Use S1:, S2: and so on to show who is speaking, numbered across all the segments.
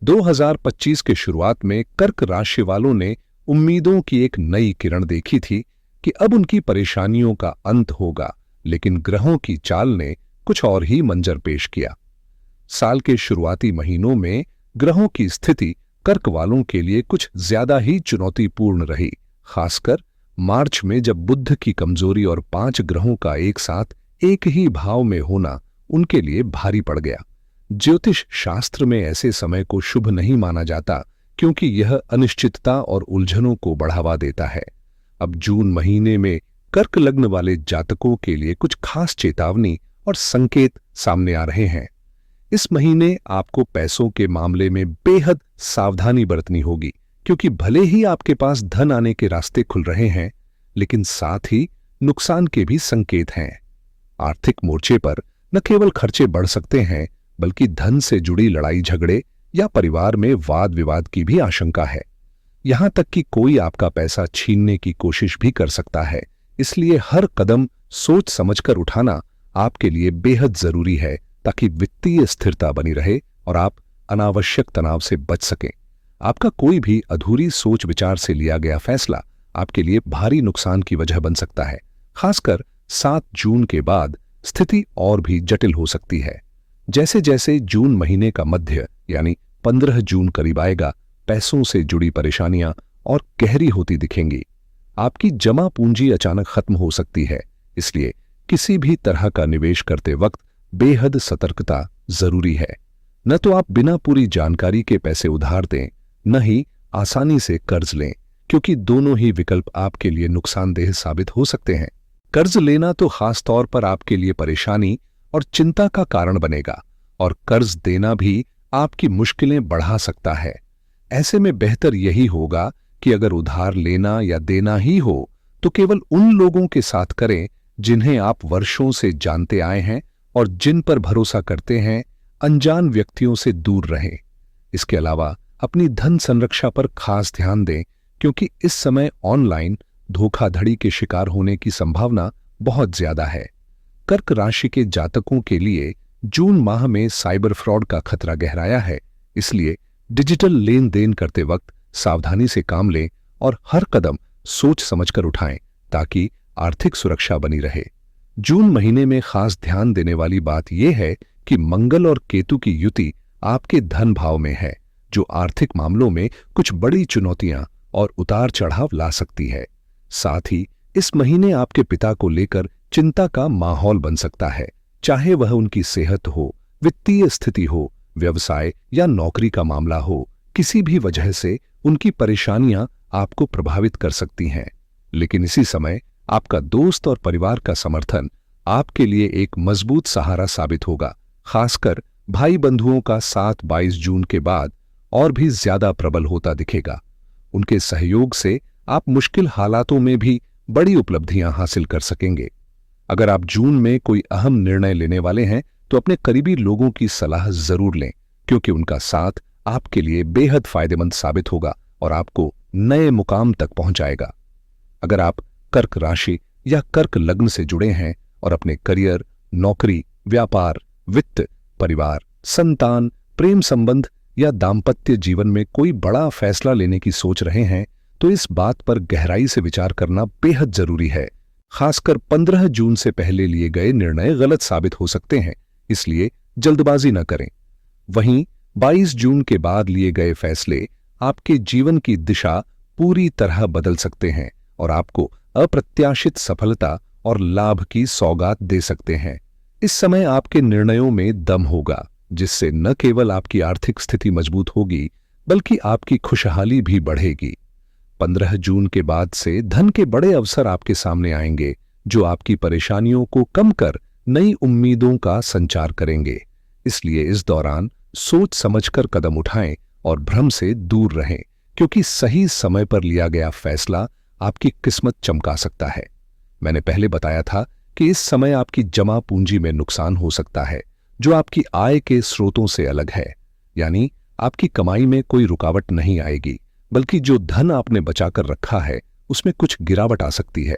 S1: 2025 के शुरुआत में कर्क राशि वालों ने उम्मीदों की एक नई किरण देखी थी कि अब उनकी परेशानियों का अंत होगा, लेकिन ग्रहों की चाल ने कुछ और ही मंजर पेश किया। साल के शुरुआती महीनों में ग्रहों की स्थिति कर्क वालों के लिए कुछ ज्यादा ही चुनौतीपूर्ण रही, खासकर मार्च में जब बुध की कमजोरी और 5 ग्रहों का एक साथ एक ही भाव में होना उनके लिए भारी पड़ गया। ज्योतिष शास्त्र में ऐसे समय को शुभ नहीं माना जाता, क्योंकि यह अनिश्चितता और उलझनों को बढ़ावा देता है। अब जून महीने में कर्क लग्न वाले जातकों के लिए कुछ खास चेतावनी और संकेत सामने आ रहे हैं। इस महीने आपको पैसों के मामले में बेहद सावधानी बरतनी होगी, क्योंकि भले ही आपके पास धन आने के रास्ते खुल रहे हैं, लेकिन साथ ही नुकसान के भी संकेत हैं। आर्थिक मोर्चे पर न केवल खर्चे बढ़ सकते हैं, बल्कि धन से जुड़ी लड़ाई झगड़े या परिवार में वाद विवाद की भी आशंका है। यहां तक कि कोई आपका पैसा छीनने की कोशिश भी कर सकता है। इसलिए हर कदम सोच समझकर उठाना आपके लिए बेहद जरूरी है, ताकि वित्तीय स्थिरता बनी रहे और आप अनावश्यक तनाव से बच सकें। आपका कोई भी अधूरी सोच विचार से लिया गया फैसला आपके लिए भारी नुकसान की वजह बन सकता है। खासकर 7 जून के बाद स्थिति और भी जटिल हो सकती है। जैसे जैसे जून महीने का मध्य यानी 15 जून करीब आएगा, पैसों से जुड़ी परेशानियां और गहरी होती दिखेंगी। आपकी जमा पूंजी अचानक खत्म हो सकती है, इसलिए किसी भी तरह का निवेश करते वक्त बेहद सतर्कता जरूरी है। न तो आप बिना पूरी जानकारी के पैसे उधार दें, न ही आसानी से कर्ज लें, क्योंकि दोनों ही विकल्प आपके लिए नुकसानदेह साबित हो सकते हैं। कर्ज लेना तो खास तौर पर आपके लिए परेशानी और चिंता का कारण बनेगा, और कर्ज देना भी आपकी मुश्किलें बढ़ा सकता है। ऐसे में बेहतर यही होगा कि अगर उधार लेना या देना ही हो, तो केवल उन लोगों के साथ करें जिन्हें आप वर्षों से जानते आए हैं और जिन पर भरोसा करते हैं। अनजान व्यक्तियों से दूर रहें। इसके अलावा अपनी धन संरक्षा पर खास ध्यान दें, क्योंकि इस समय ऑनलाइन धोखाधड़ी के शिकार होने की संभावना बहुत ज्यादा है। कर्क राशि के जातकों के लिए जून माह में साइबर फ्रॉड का खतरा गहराया है, इसलिए डिजिटल लेन देन करते वक्त सावधानी से काम लें और हर कदम सोच समझकर उठाएं, ताकि आर्थिक सुरक्षा बनी रहे। जून महीने में खास ध्यान देने वाली बात यह है कि मंगल और केतु की युति आपके धन भाव में है, जो आर्थिक मामलों में कुछ बड़ी चुनौतियां और उतार चढ़ाव ला सकती है। साथ ही इस महीने आपके पिता को लेकर चिंता का माहौल बन सकता है, चाहे वह उनकी सेहत हो, वित्तीय स्थिति हो, व्यवसाय या नौकरी का मामला हो। किसी भी वजह से उनकी परेशानियां आपको प्रभावित कर सकती हैं। लेकिन इसी समय आपका दोस्त और परिवार का समर्थन आपके लिए एक मजबूत सहारा साबित होगा। खासकर भाई बंधुओं का साथ 22 जून के बाद और भी ज्यादा प्रबल होता दिखेगा। उनके सहयोग से आप मुश्किल हालातों में भी बड़ी उपलब्धियां हासिल कर सकेंगे। अगर आप जून में कोई अहम निर्णय लेने वाले हैं, तो अपने करीबी लोगों की सलाह जरूर लें, क्योंकि उनका साथ आपके लिए बेहद फायदेमंद साबित होगा और आपको नए मुकाम तक पहुंचाएगा। अगर आप कर्क राशि या कर्क लग्न से जुड़े हैं और अपने करियर, नौकरी, व्यापार, वित्त, परिवार, संतान, प्रेम संबंध या दाम्पत्य जीवन में कोई बड़ा फैसला लेने की सोच रहे हैं, तो इस बात पर गहराई से विचार करना बेहद जरूरी है। खासकर 15 जून से पहले लिए गए निर्णय गलत साबित हो सकते हैं, इसलिए जल्दबाजी न करें। वहीं 22 जून के बाद लिए गए फैसले आपके जीवन की दिशा पूरी तरह बदल सकते हैं और आपको अप्रत्याशित सफलता और लाभ की सौगात दे सकते हैं। इस समय आपके निर्णयों में दम होगा, जिससे न केवल आपकी आर्थिक स्थिति मजबूत होगी, बल्कि आपकी खुशहाली भी बढ़ेगी। 15 जून के बाद से धन के बड़े अवसर आपके सामने आएंगे, जो आपकी परेशानियों को कम कर नई उम्मीदों का संचार करेंगे। इसलिए इस दौरान सोच समझकर कदम उठाएं और भ्रम से दूर रहें, क्योंकि सही समय पर लिया गया फैसला आपकी किस्मत चमका सकता है। मैंने पहले बताया था कि इस समय आपकी जमा पूंजी में नुकसान हो सकता है, जो आपकी आय के स्रोतों से अलग है। यानी आपकी कमाई में कोई रुकावट नहीं आएगी, बल्कि जो धन आपने बचाकर रखा है उसमें कुछ गिरावट आ सकती है।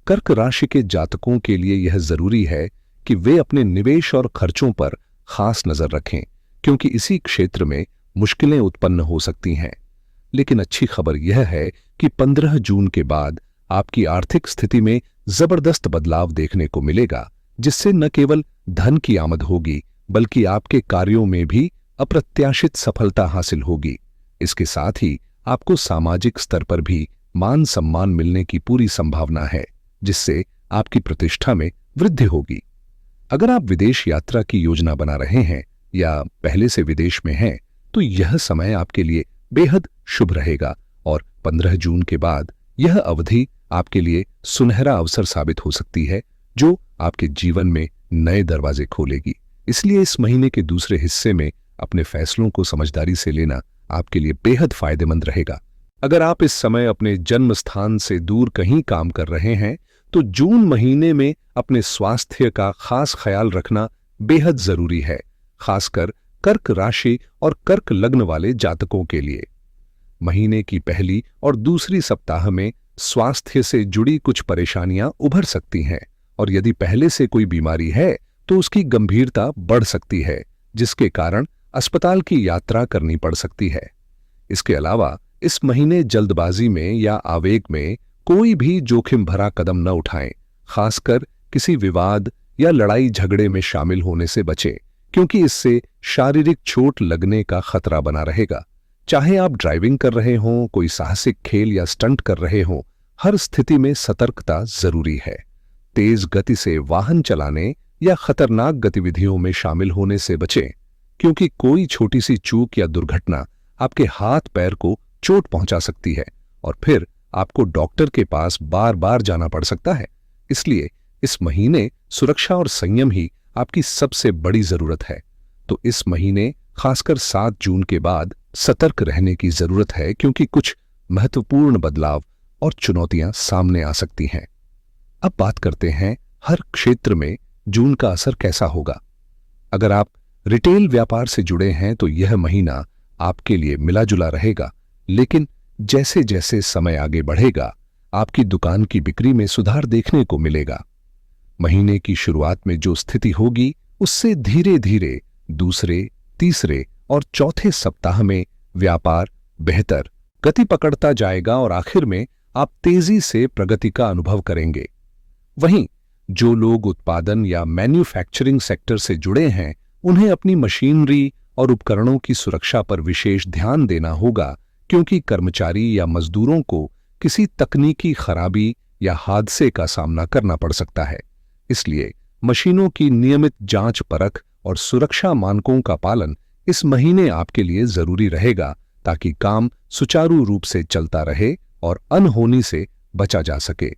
S1: कर्क राशि के जातकों के लिए यह जरूरी है कि वे अपने निवेश और खर्चों पर खास नजर रखें, क्योंकि इसी क्षेत्र में मुश्किलें उत्पन्न हो सकती हैं। लेकिन अच्छी खबर यह है कि 15 जून के बाद आपकी आर्थिक स्थिति में जबरदस्त बदलाव देखने को मिलेगा, जिससे न केवल धन की आमद होगी बल्कि आपके कार्यों में भी अप्रत्याशित सफलता हासिल होगी। इसके साथ ही आपको सामाजिक स्तर पर भी मान सम्मान मिलने की पूरी संभावना है, जिससे आपकी प्रतिष्ठा में वृद्धि होगी। अगर आप विदेश यात्रा की योजना बना रहे हैं या पहले से विदेश में हैं, तो यह समय आपके लिए बेहद शुभ रहेगा और 15 जून के बाद यह अवधि आपके लिए सुनहरा अवसर साबित हो सकती है, जो आपके जीवन में नए दरवाजे खोलेगी। इसलिए इस महीने के दूसरे हिस्से में अपने फैसलों को समझदारी से लेना आपके लिए बेहद फायदेमंद रहेगा। अगर आप इस समय अपने जन्म स्थान से दूर कहीं काम कर रहे हैं, तो जून महीने में अपने स्वास्थ्य का खास ख्याल रखना बेहद जरूरी है, खासकर कर्क राशि और कर्क लग्न वाले जातकों के लिए। महीने की पहली और दूसरी सप्ताह में स्वास्थ्य से जुड़ी कुछ परेशानियां उभर सकती हैं और यदि पहले से कोई बीमारी है तो उसकी गंभीरता बढ़ सकती है, जिसके कारण अस्पताल की यात्रा करनी पड़ सकती है। इसके अलावा इस महीने जल्दबाजी में या आवेग में कोई भी जोखिम भरा कदम न उठाएं, खासकर किसी विवाद या लड़ाई झगड़े में शामिल होने से बचें, क्योंकि इससे शारीरिक चोट लगने का खतरा बना रहेगा। चाहे आप ड्राइविंग कर रहे हों, कोई साहसिक खेल या स्टंट कर रहे हों, हर स्थिति में सतर्कता जरूरी है। तेज गति से वाहन चलाने या खतरनाक गतिविधियों में शामिल होने से बचें, क्योंकि कोई छोटी सी चूक या दुर्घटना आपके हाथ पैर को चोट पहुंचा सकती है और फिर आपको डॉक्टर के पास बार बार जाना पड़ सकता है। इसलिए इस महीने सुरक्षा और संयम ही आपकी सबसे बड़ी जरूरत है। तो इस महीने खासकर 7 जून के बाद सतर्क रहने की जरूरत है, क्योंकि कुछ महत्वपूर्ण बदलाव और चुनौतियां सामने आ सकती हैं। अब बात करते हैं हर क्षेत्र में जून का असर कैसा होगा। अगर आप रिटेल व्यापार से जुड़े हैं तो यह महीना आपके लिए मिला जुला रहेगा, लेकिन जैसे जैसे समय आगे बढ़ेगा आपकी दुकान की बिक्री में सुधार देखने को मिलेगा। महीने की शुरुआत में जो स्थिति होगी उससे धीरे धीरे दूसरे, तीसरे और चौथे सप्ताह में व्यापार बेहतर गति पकड़ता जाएगा और आखिर में आप तेजी से प्रगति का अनुभव करेंगे। वहीं जो लोग उत्पादन या मैन्युफैक्चरिंग सेक्टर से जुड़े हैं, उन्हें अपनी मशीनरी और उपकरणों की सुरक्षा पर विशेष ध्यान देना होगा, क्योंकि कर्मचारी या मजदूरों को किसी तकनीकी खराबी या हादसे का सामना करना पड़ सकता है। इसलिए मशीनों की नियमित जांच परख और सुरक्षा मानकों का पालन इस महीने आपके लिए जरूरी रहेगा, ताकि काम सुचारू रूप से चलता रहे और अनहोनी से बचा जा सके।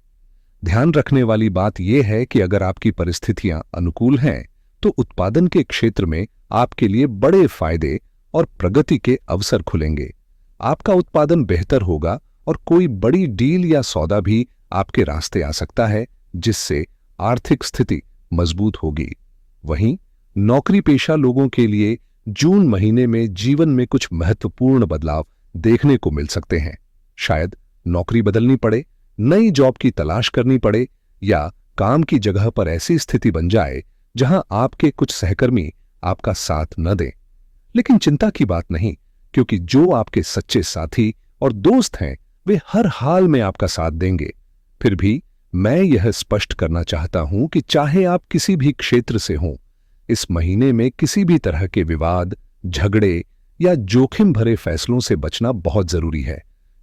S1: ध्यान रखने वाली बात यह है कि अगर आपकी परिस्थितियां अनुकूल हैं, तो उत्पादन के क्षेत्र में आपके लिए बड़े फायदे और प्रगति के अवसर खुलेंगे। आपका उत्पादन बेहतर होगा और कोई बड़ी डील या सौदा भी आपके रास्ते आ सकता है, जिससे आर्थिक स्थिति मजबूत होगी। वहीं नौकरी पेशा लोगों के लिए जून महीने में जीवन में कुछ महत्वपूर्ण बदलाव देखने को मिल सकते हैं। शायद नौकरी बदलनी पड़े, नई जॉब की तलाश करनी पड़े या काम की जगह पर ऐसी स्थिति बन जाए जहां आपके कुछ सहकर्मी आपका साथ न दें। लेकिन चिंता की बात नहीं, क्योंकि जो आपके सच्चे साथी और दोस्त हैं वे हर हाल में आपका साथ देंगे। फिर भी मैं यह स्पष्ट करना चाहता हूं कि चाहे आप किसी भी क्षेत्र से हों, इस महीने में किसी भी तरह के विवाद, झगड़े या जोखिम भरे फैसलों से बचना बहुत जरूरी है,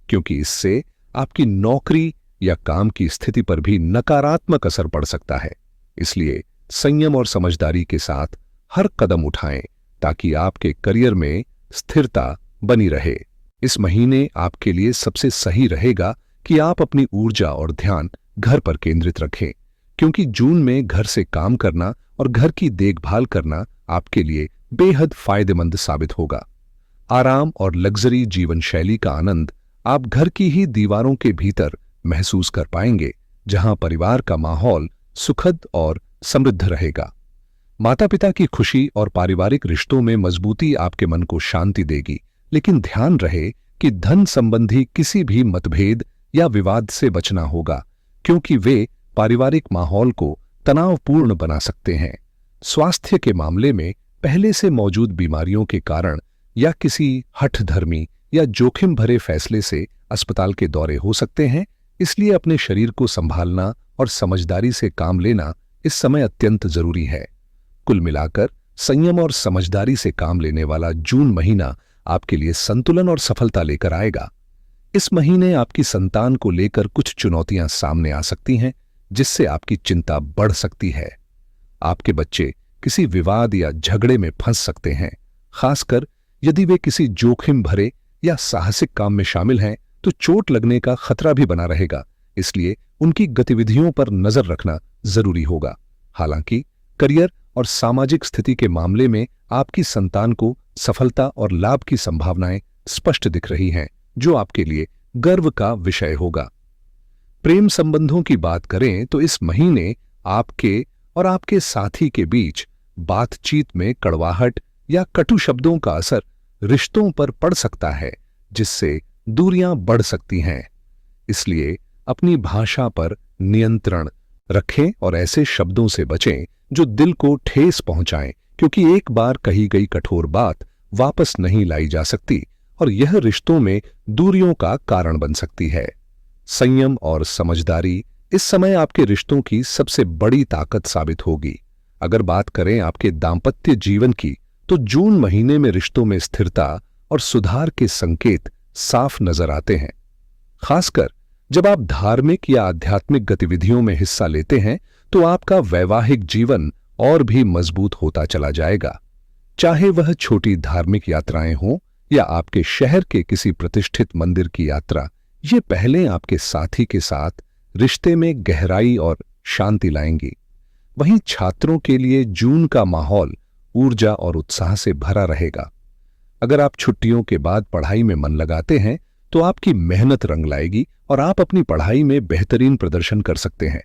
S1: क्योंकि इससे आपकी नौकरी या काम की स्थिति पर भी नकारात्मक असर पड़ सकता है। इसलिए संयम और समझदारी के साथ हर कदम उठाएं, ताकि आपके करियर में स्थिरता बनी रहे। इस महीने आपके लिए सबसे सही रहेगा कि आप अपनी ऊर्जा और ध्यान घर पर केंद्रित रखें, क्योंकि जून में घर से काम करना और घर की देखभाल करना आपके लिए बेहद फायदेमंद साबित होगा। आराम और लग्जरी जीवन शैली का आनंद आप घर की ही दीवारों के भीतर महसूस कर पाएंगे, जहां परिवार का माहौल सुखद और समृद्ध रहेगा। माता पिता की खुशी और पारिवारिक रिश्तों में मजबूती आपके मन को शांति देगी, लेकिन ध्यान रहे कि धन संबंधी किसी भी मतभेद या विवाद से बचना होगा, क्योंकि वे पारिवारिक माहौल को तनावपूर्ण बना सकते हैं। स्वास्थ्य के मामले में पहले से मौजूद बीमारियों के कारण या किसी हठधर्मी या जोखिम भरे फैसले से अस्पताल के दौरे हो सकते हैं। इसलिए अपने शरीर को संभालना और समझदारी से काम लेना इस समय अत्यंत जरूरी है। कुल मिलाकर संयम और समझदारी से काम लेने वाला जून महीना आपके लिए संतुलन और सफलता लेकर आएगा। इस महीने आपकी संतान को लेकर कुछ चुनौतियां सामने आ सकती हैं, जिससे आपकी चिंता बढ़ सकती है। आपके बच्चे किसी विवाद या झगड़े में फंस सकते हैं, खासकर यदि वे किसी जोखिम भरे या साहसिक काम में शामिल हैं, तो चोट लगने का खतरा भी बना रहेगा। इसलिए उनकी गतिविधियों पर नजर रखना जरूरी होगा। हालांकि करियर और सामाजिक स्थिति के मामले में आपकी संतान को सफलता और लाभ की संभावनाएं स्पष्ट दिख रही हैं, जो आपके लिए गर्व का विषय होगा। प्रेम संबंधों की बात करें तो इस महीने आपके और आपके साथी के बीच बातचीत में कड़वाहट या कटु शब्दों का असर रिश्तों पर पड़ सकता है, जिससे दूरियां बढ़ सकती हैं। इसलिए अपनी भाषा पर नियंत्रण रखें और ऐसे शब्दों से बचें जो दिल को ठेस पहुंचाएं, क्योंकि एक बार कही गई कठोर बात वापस नहीं लाई जा सकती और यह रिश्तों में दूरियों का कारण बन सकती है। संयम और समझदारी इस समय आपके रिश्तों की सबसे बड़ी ताकत साबित होगी। अगर बात करें आपके दांपत्य जीवन की, तो जून महीने में रिश्तों में स्थिरता और सुधार के संकेत साफ नजर आते हैं। खासकर जब आप धार्मिक या आध्यात्मिक गतिविधियों में हिस्सा लेते हैं, तो आपका वैवाहिक जीवन और भी मजबूत होता चला जाएगा। चाहे वह छोटी धार्मिक यात्राएं हों या आपके शहर के किसी प्रतिष्ठित मंदिर की यात्रा, ये पहले आपके साथी के साथ रिश्ते में गहराई और शांति लाएंगी। वहीं छात्रों के लिए जून का माहौल ऊर्जा और उत्साह से भरा रहेगा। अगर आप छुट्टियों के बाद पढ़ाई में मन लगाते हैं, तो आपकी मेहनत रंग लाएगी और आप अपनी पढ़ाई में बेहतरीन प्रदर्शन कर सकते हैं।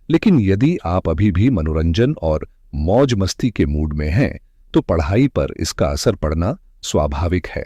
S1: लेकिन यदि आप अभी भी मनोरंजन और मौज मस्ती के मूड में हैं, तो पढ़ाई पर इसका असर पड़ना स्वाभाविक है।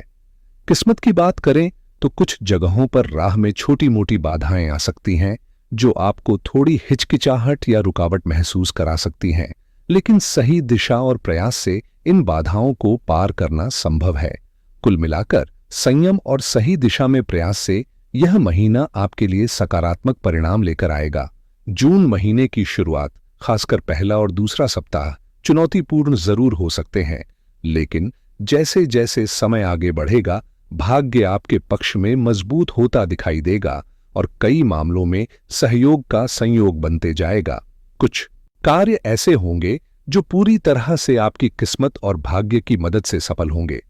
S1: किस्मत की बात करें तो कुछ जगहों पर राह में छोटी मोटी बाधाएं आ सकती हैं, जो आपको थोड़ी हिचकिचाहट या रुकावट महसूस करा सकती हैं। लेकिन सही दिशा और प्रयास से इन बाधाओं को पार करना संभव है। कुल मिलाकर संयम और सही दिशा में प्रयास से यह महीना आपके लिए सकारात्मक परिणाम लेकर आएगा। जून महीने की शुरुआत, खासकर पहला और दूसरा सप्ताह, चुनौतीपूर्ण जरूर हो सकते हैं, लेकिन जैसे जैसे समय आगे बढ़ेगा, भाग्य आपके पक्ष में मजबूत होता दिखाई देगा और कई मामलों में सहयोग का संयोग बनते जाएगा। कुछ कार्य ऐसे होंगे जो पूरी तरह से आपकी किस्मत और भाग्य की मदद से सफल होंगे।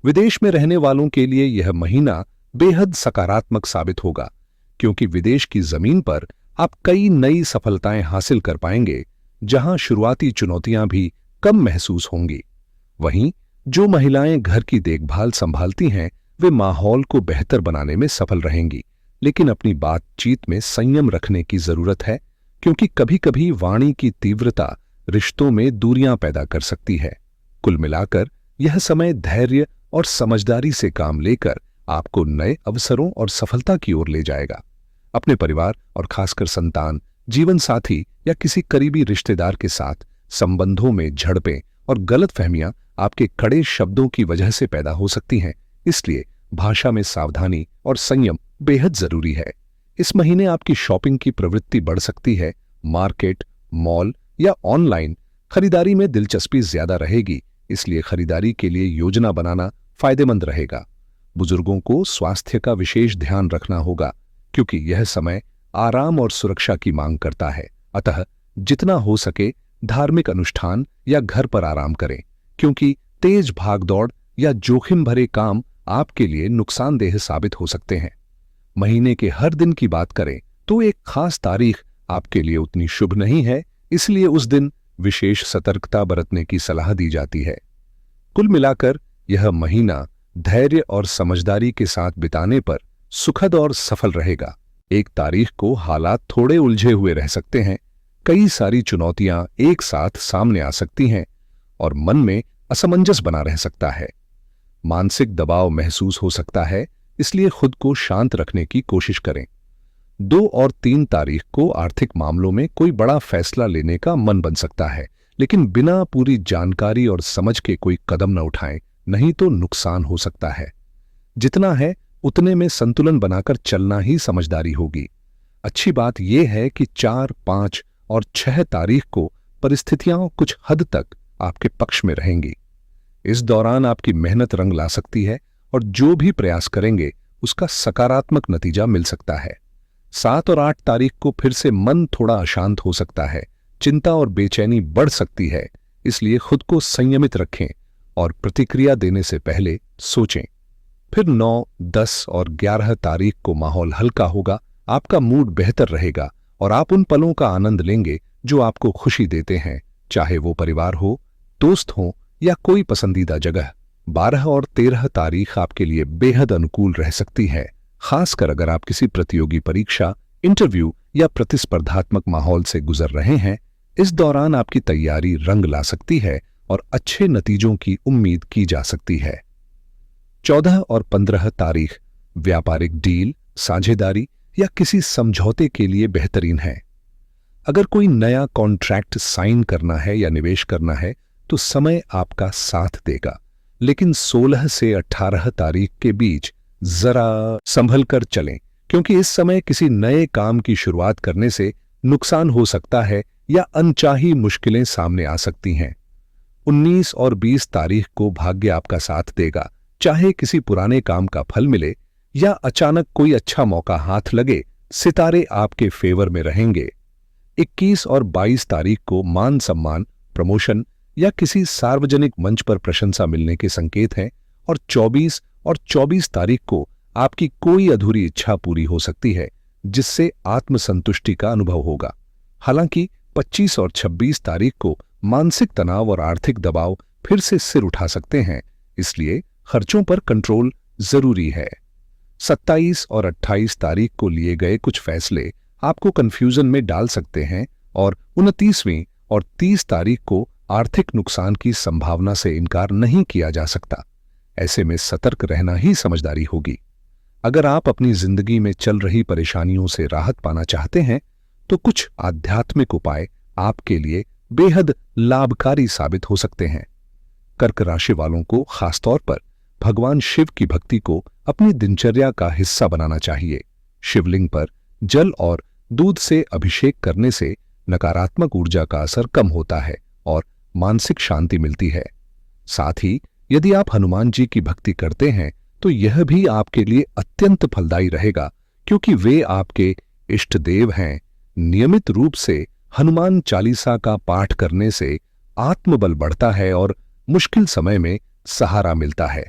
S1: विदेश में रहने वालों के लिए यह महीना बेहद सकारात्मक साबित होगा, क्योंकि विदेश की जमीन पर आप कई नई सफलताएं हासिल कर पाएंगे, जहां शुरुआती चुनौतियां भी कम महसूस होंगी। वहीं जो महिलाएं घर की देखभाल संभालती हैं, वे माहौल को बेहतर बनाने में सफल रहेंगी, लेकिन अपनी बातचीत में संयम रखने की जरूरत है, क्योंकि कभी-कभी वाणी की तीव्रता रिश्तों में दूरियां पैदा कर सकती है। कुल मिलाकर यह समय धैर्य और समझदारी से काम लेकर आपको नए अवसरों और सफलता की ओर ले जाएगा। अपने परिवार और खासकर संतान, जीवन साथी या किसी करीबी रिश्तेदार के साथ संबंधों में झड़पें और गलतफहमियां आपके कड़े शब्दों की वजह से पैदा हो सकती हैं। इसलिए भाषा में सावधानी और संयम बेहद जरूरी है। इस महीने आपकी शॉपिंग की प्रवृत्ति बढ़ सकती है। मार्केट, मॉल या ऑनलाइन खरीदारी में दिलचस्पी ज्यादा रहेगी, इसलिए खरीदारी के लिए योजना बनाना फायदेमंद रहेगा। बुजुर्गों को स्वास्थ्य का विशेष ध्यान रखना होगा, क्योंकि यह समय आराम और सुरक्षा की मांग करता है। अतः जितना हो सके धार्मिक अनुष्ठान या घर पर आराम करें, क्योंकि तेज भागदौड़ या जोखिम भरे काम आपके लिए नुकसानदेह साबित हो सकते हैं। महीने के हर दिन की बात करें तो एक खास तारीख आपके लिए उतनी शुभ नहीं है, इसलिए उस दिन विशेष सतर्कता बरतने की सलाह दी जाती है। कुल मिलाकर यह महीना धैर्य और समझदारी के साथ बिताने पर सुखद और सफल रहेगा। एक तारीख को हालात थोड़े उलझे हुए रह सकते हैं, कई सारी चुनौतियां एक साथ सामने आ सकती हैं और मन में असमंजस बना रह सकता है। मानसिक दबाव महसूस हो सकता है, इसलिए खुद को शांत रखने की कोशिश करें। 2 और 3 तारीख को आर्थिक मामलों में कोई बड़ा फैसला लेने का मन बन सकता है, लेकिन बिना पूरी जानकारी और समझ के कोई कदम न उठाएं, नहीं तो नुकसान हो सकता है। जितना है उतने में संतुलन बनाकर चलना ही समझदारी होगी। अच्छी बात यह है कि 4, 5 और 6 तारीख को परिस्थितियां कुछ हद तक आपके पक्ष में रहेंगी। इस दौरान आपकी मेहनत रंग ला सकती है और जो भी प्रयास करेंगे उसका सकारात्मक नतीजा मिल सकता है। 7 और 8 तारीख को फिर से मन थोड़ा अशांत हो सकता है, चिंता और बेचैनी बढ़ सकती है, इसलिए खुद को संयमित रखें और प्रतिक्रिया देने से पहले सोचें। फिर 9, 10 और 11 तारीख को माहौल हल्का होगा, आपका मूड बेहतर रहेगा और आप उन पलों का आनंद लेंगे जो आपको खुशी देते हैं, चाहे वो परिवार हो, दोस्त हो या कोई पसंदीदा जगह। 12 और 13 तारीख आपके लिए बेहद अनुकूल रह सकती है, खासकर अगर आप किसी प्रतियोगी परीक्षा, इंटरव्यू या प्रतिस्पर्धात्मक माहौल से गुजर रहे हैं। इस दौरान आपकी तैयारी रंग ला सकती है और अच्छे नतीजों की उम्मीद की जा सकती है। 14 और 15 तारीख व्यापारिक डील, साझेदारी या किसी समझौते के लिए बेहतरीन है। अगर कोई नया कॉन्ट्रैक्ट साइन करना है या निवेश करना है तो समय आपका साथ देगा, लेकिन 16 से 18 तारीख के बीच जरा संभल कर चलें, क्योंकि इस समय किसी नए काम की शुरुआत करने से नुकसान हो सकता है या अनचाही मुश्किलें सामने आ सकती हैं। 19 और 20 तारीख को भाग्य आपका साथ देगा, चाहे किसी पुराने काम का फल मिले या अचानक कोई अच्छा मौका हाथ लगे, सितारे आपके फेवर में रहेंगे। 21 और 22 तारीख को मान सम्मान, प्रमोशन या किसी सार्वजनिक मंच पर प्रशंसा मिलने के संकेत हैं और 24 तारीख को आपकी कोई अधूरी इच्छा पूरी हो सकती है, जिससे आत्मसंतुष्टि का अनुभव होगा। हालांकि 25 और 26 तारीख को मानसिक तनाव और आर्थिक दबाव फिर से सिर उठा सकते हैं, इसलिए खर्चों पर कंट्रोल जरूरी है। 27 और 28 तारीख को लिए गए कुछ फैसले आपको कंफ्यूजन में डाल सकते हैं और 29वीं और 30 तारीख को आर्थिक नुकसान की संभावना से इनकार नहीं किया जा सकता। ऐसे में सतर्क रहना ही समझदारी होगी। अगर आप अपनी जिंदगी में चल रही परेशानियों से राहत पाना चाहते हैं तो कुछ आध्यात्मिक उपाय आपके लिए बेहद लाभकारी साबित हो सकते हैं। कर्क राशि वालों को खासतौर पर भगवान शिव की भक्ति को अपनी दिनचर्या का हिस्सा बनाना चाहिए। शिवलिंग पर जल और दूध से अभिषेक करने से नकारात्मक ऊर्जा का असर कम होता है और मानसिक शांति मिलती है। साथ ही यदि आप हनुमान जी की भक्ति करते हैं तो यह भी आपके लिए अत्यंत फलदायी रहेगा, क्योंकि वे आपके इष्ट देव हैं। नियमित रूप से हनुमान चालीसा का पाठ करने से आत्मबल बढ़ता है और मुश्किल समय में सहारा मिलता है।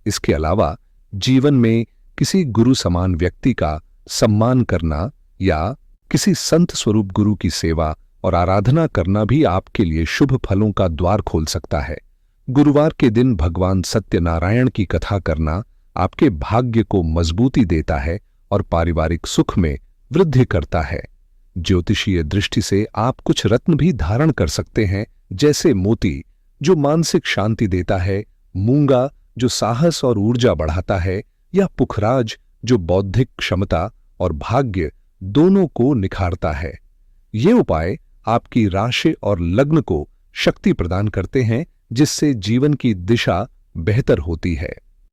S1: इसके अलावा जीवन में किसी गुरु समान व्यक्ति का सम्मान करना या किसी संत स्वरूप गुरु की सेवा और आराधना करना भी आपके लिए शुभ फलों का द्वार खोल सकता है। गुरुवार के दिन भगवान सत्यनारायण की कथा करना आपके भाग्य को मजबूती देता है और पारिवारिक सुख में वृद्धि करता है। ज्योतिषीय दृष्टि से आप कुछ रत्न भी धारण कर सकते हैं, जैसे मोती जो मानसिक शांति देता है, मूंगा जो साहस और ऊर्जा बढ़ाता है, या पुखराज जो बौद्धिक क्षमता और भाग्य दोनों को निखारता है। ये उपाय आपकी राशि और लग्न को शक्ति प्रदान करते हैं, जिससे जीवन की दिशा बेहतर होती है।